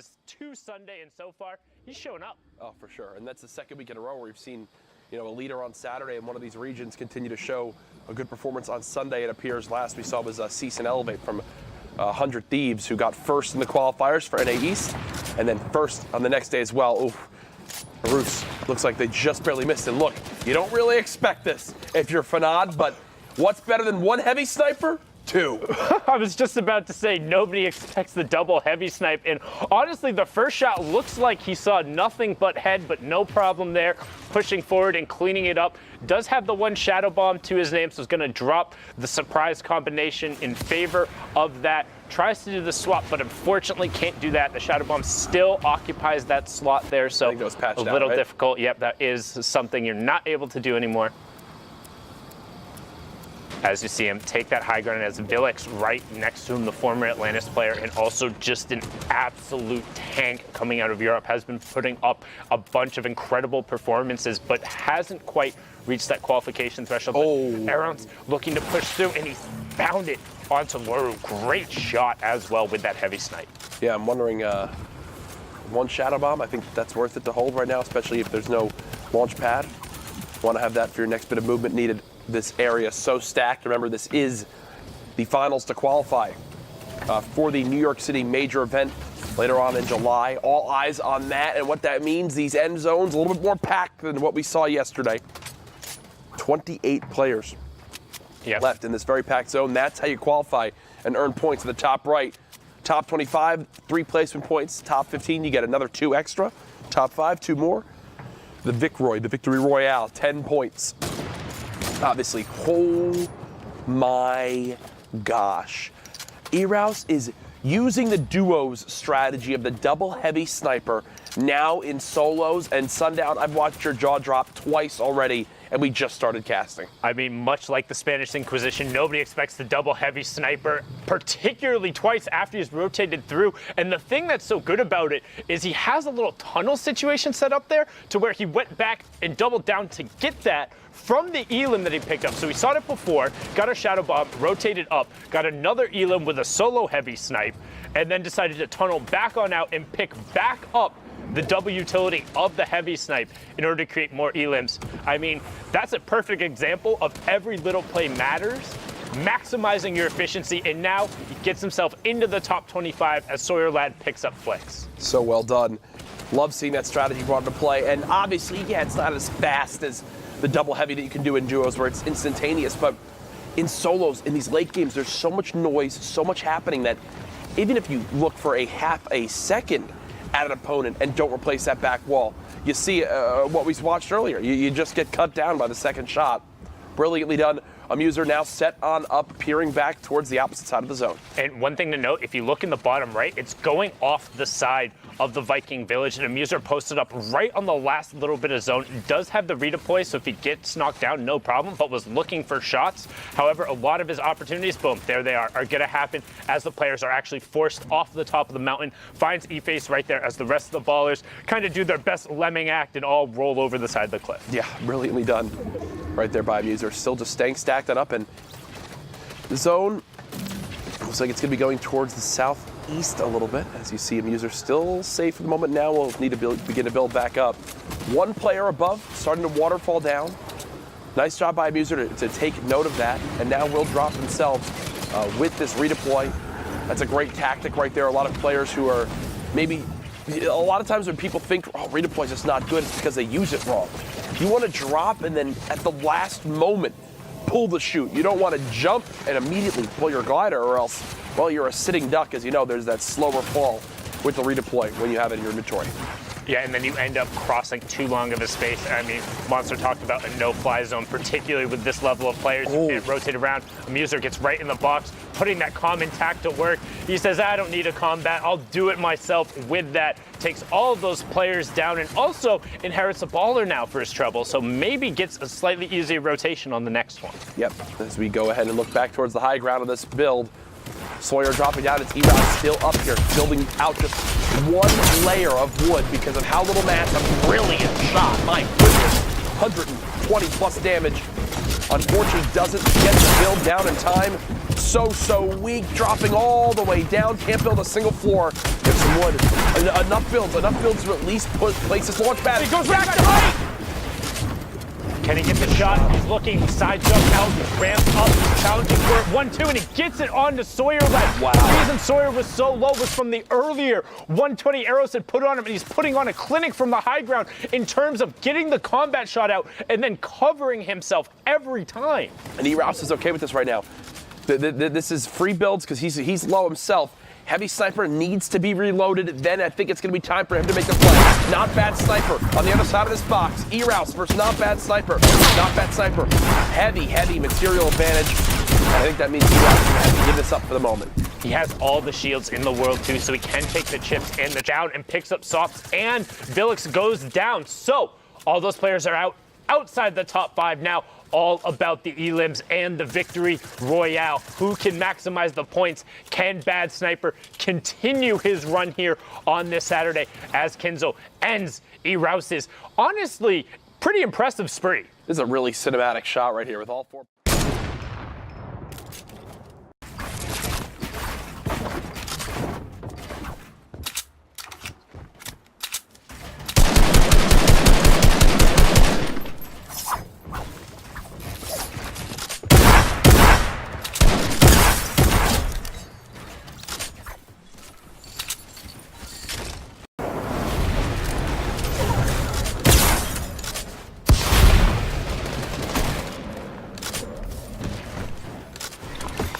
is 2 Sunday, and so far, he's showing up. Oh, for sure. And that's the second week in a row where we've seen, a leader on Saturday in one of these regions continue to show a good performance on Sunday. It appears last we saw was Cease and Elevate from 100 Thieves, who got first in the qualifiers for NA East, and then first on the next day as well. Oof. Roos looks like they just barely missed. And look, you don't really expect this if you're Fanad, but what's better than one heavy sniper? 2. I was just about to say, nobody expects the double heavy snipe. And honestly, the first shot looks like he saw nothing but head, but no problem there. Pushing forward and cleaning it up. Does have the one shadow bomb to his name, so is going to drop the surprise combination in favor of that. Tries to do the swap, but unfortunately can't do that. The shadow bomb still occupies that slot there, so I think that was patched a little out, right? difficult. Yep, that is something you're not able to do anymore. As you see him take that high ground, as Villix right next to him, the former Atlantis player, and also just an absolute tank coming out of Europe, has been putting up a bunch of incredible performances, but hasn't quite reached that qualification threshold. Oh. Aaron's looking to push through, and he's found it onto Loru. Great shot as well with that heavy snipe. Yeah, I'm wondering, one shadow bomb, I think that's worth it to hold right now, especially if there's no launch pad. Want to have that for your next bit of movement needed. This area so stacked. Remember, this is the finals to qualify for the New York City major event later on in July. All eyes on that, and what that means, these end zones a little bit more packed than what we saw yesterday. 28 players left in this very packed zone. That's how you qualify and earn points at the top right. Top 25, 3 placement points. Top 15, you get another 2 extra. Top 5, 2 more. The Victory Royale, 10 points. Obviously, oh my gosh. Eraus is using the duos strategy of the double heavy sniper now in solos, and Sundown, I've watched your jaw drop twice already, and we just started casting. I mean, much like the Spanish Inquisition, nobody expects the double heavy sniper, particularly twice after he's rotated through. And the thing that's so good about it is he has a little tunnel situation set up there to where he went back and doubled down to get that from the elim that he picked up. So he saw it before, got a shadow bomb, rotated up, got another elim with a solo heavy snipe, and then decided to tunnel back on out and pick back up the double utility of the heavy snipe in order to create more elims. I mean, that's a perfect example of every little play matters, maximizing your efficiency, and now he gets himself into the top 25 as Sawyer Ladd picks up flicks. So well done. Love seeing that strategy brought into play, and obviously, yeah, it's not as fast as the double heavy that you can do in duos where it's instantaneous, but in solos, in these late games, there's so much noise, so much happening that even if you look for a half a second at an opponent and don't replace that back wall, you see what we watched earlier. You just get cut down by the second shot. Brilliantly done. Amuser now set on up, peering back towards the opposite side of the zone. And one thing to note, if you look in the bottom right, it's going off the side of the Viking village, and Amuser posted up right on the last little bit of zone. It does have the redeploy, so if he gets knocked down, no problem, but was looking for shots. However, a lot of his opportunities, boom, there they are going to happen as the players are actually forced off the top of the mountain. Finds E-Face right there as the rest of the ballers kind of do their best lemming act and all roll over the side of the cliff. Yeah, brilliantly done right there by Amuser. Still just staying stacked and up, and the zone looks like it's going to be going towards the southeast a little bit. As you see, Amuser still safe for the moment. Now we'll need to begin to build back up. One player above, starting to waterfall down. Nice job by Amuser to take note of that, and now will drop themselves with this redeploy. That's a great tactic right there. A lot of players who are maybe, a lot of times when people think, oh, redeploy is just not good, it's because they use it wrong. You want to drop and then at the last moment pull the chute. You don't want to jump and immediately pull your glider, or else, well, you're a sitting duck. As you know, there's that slower fall with the redeploy when you have it in your inventory. Yeah, and then you end up crossing too long of a space. I mean, Monster talked about a no-fly zone, particularly with this level of players. You can't rotate around. Amuser gets right in the box, putting that comm intact to work. He says, I don't need a combat. I'll do it myself with that. Takes all of those players down and also inherits a baller now for his trouble, so maybe gets a slightly easier rotation on the next one. Yep, as we go ahead and look back towards the high ground of this build, Sawyer dropping down, it's Eraus still up here, building out just one layer of wood because of how little mass. A brilliant shot, my goodness. 120 plus damage. Unfortunately, doesn't get the build down in time. So weak, dropping all the way down. Can't build a single floor if some wood. Enough builds to at least place this launch pad. He goes back to height! Can he get the shot? He's looking, side jump out, he ramps up, he's challenging for it, 1-2, and he gets it onto Sawyer left. Wow. The reason Sawyer was so low was from the earlier 120 arrows had put on him, and he's putting on a clinic from the high ground in terms of getting the combat shot out and then covering himself every time. And E-Rouse is okay with this right now. This is free builds because he's low himself. Heavy Sniper needs to be reloaded. Then I think it's going to be time for him to make the play. Not Bad Sniper on the other side of this box. E-Rouse versus Not Bad Sniper. Not Bad Sniper. Heavy material advantage. And I think that means E-Rouse is going to have to give this up for the moment. He has all the shields in the world too, so he can take the chips and the down and picks up softs, and Villix goes down. So all those players are outside the top 5 now. All about the elims and the victory royale. Who can maximize the points? Can Bad Sniper continue his run here on this Saturday as Kenzo ends E-Rouse's honestly pretty impressive spree? This is a really cinematic shot right here with all 4.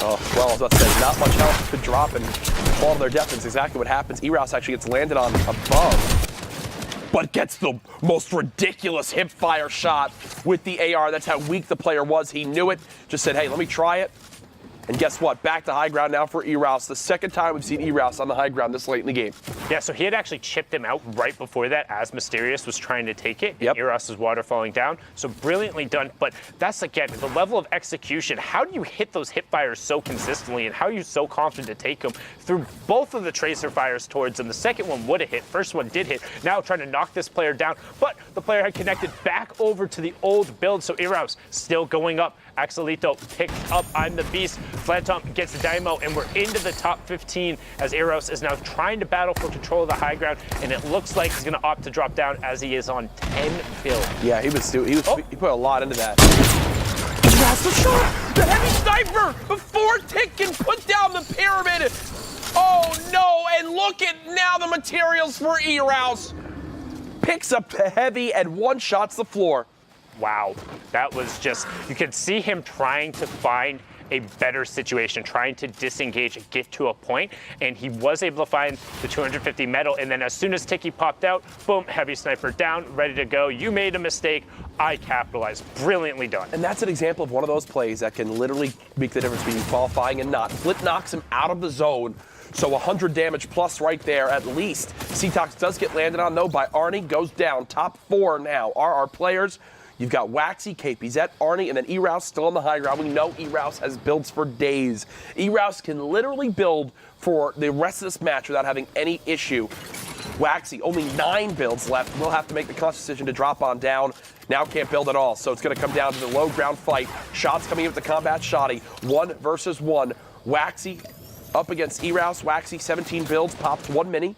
Oh, well, I was about to say, not much health could drop and fall to their death. That's exactly what happens. E-Rouse actually gets landed on above, but gets the most ridiculous hip fire shot with the AR. That's how weak the player was. He knew it, just said, hey, let me try it. And guess what? Back to high ground now for E-Rouse. The second time we've seen E-Rouse on the high ground this late in the game. Yeah, so he had actually chipped him out right before that as Mysterious was trying to take it. Yep. E-Rouse's water falling down. So brilliantly done. But that's, again, the level of execution. How do you hit those hip fires so consistently, and how are you so confident to take them through both of the tracer fires towards him? The second one would have hit. First one did hit. Now trying to knock this player down. But the player had connected back over to the old build. So E-Rouse still going up. Axelito picked up I'm the Beast. Flantom gets the Dynamo, and we're into the top 15 as E-Rouse is now trying to battle for control of the high ground, and it looks like he's going to opt to drop down as he is on 10 builds. Yeah, he put a lot into that. E-Rouse the shot! The heavy sniper before Tick can put down the pyramid! Oh no, and look at now the materials for E-Rouse. Picks up the heavy and one-shots the floor. Wow, that was just, you could see him trying to find a better situation, trying to disengage and get to a point, and he was able to find the 250 metal, and then as soon as Tiki popped out, boom, heavy sniper down, ready to go. You made a mistake, I capitalized. Brilliantly done. And that's an example of one of those plays that can literally make the difference between qualifying and not. Flip knocks him out of the zone, so 100 damage plus right there at least. C-Tox does get landed on though by Arnie, goes down. Top 4 now are our players. You've got Waxy, KPZ, Arnie, and then E-Rouse still on the high ground. We know E-Rouse has builds for days. E-Rouse can literally build for the rest of this match without having any issue. Waxy, only 9 builds left. Will have to make the conscious decision to drop on down. Now can't build at all, so it's going to come down to the low ground fight. Shots coming in with the combat shoddy. 1 versus 1. Waxy up against E-Rouse. Waxy, 17 builds, pops 1 mini.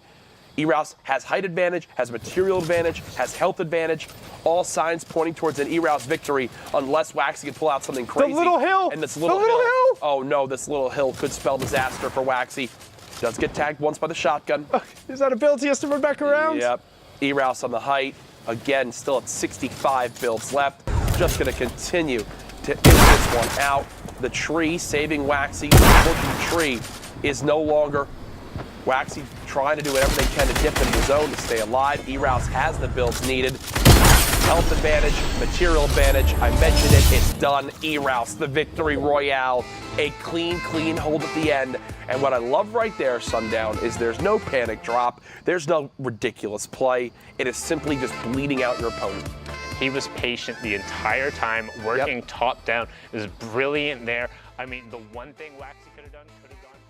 E-Rouse has height advantage, has material advantage, has health advantage. All signs pointing towards an E-Rouse victory unless Waxy can pull out something crazy. The little hill! And this little hill! Oh no, this little hill could spell disaster for Waxy. Does get tagged once by the shotgun. Is that a build he has to run back around? Yep. E-Rouse on the height. Again, still at 65 builds left. Just going to continue to hit this one out. The tree saving Waxy. The tree is no longer Waxy trying to do whatever they can to dip into the zone to stay alive. E-Rouse has the builds needed. Health advantage, material advantage. I mentioned it, it's done. E-Rouse, the victory royale. A clean hold at the end. And what I love right there, Sundown, is there's no panic drop. There's no ridiculous play. It is simply just bleeding out your opponent. He was patient the entire time, working top down. It was brilliant there. I mean, the one thing Waxy could have done, could have gone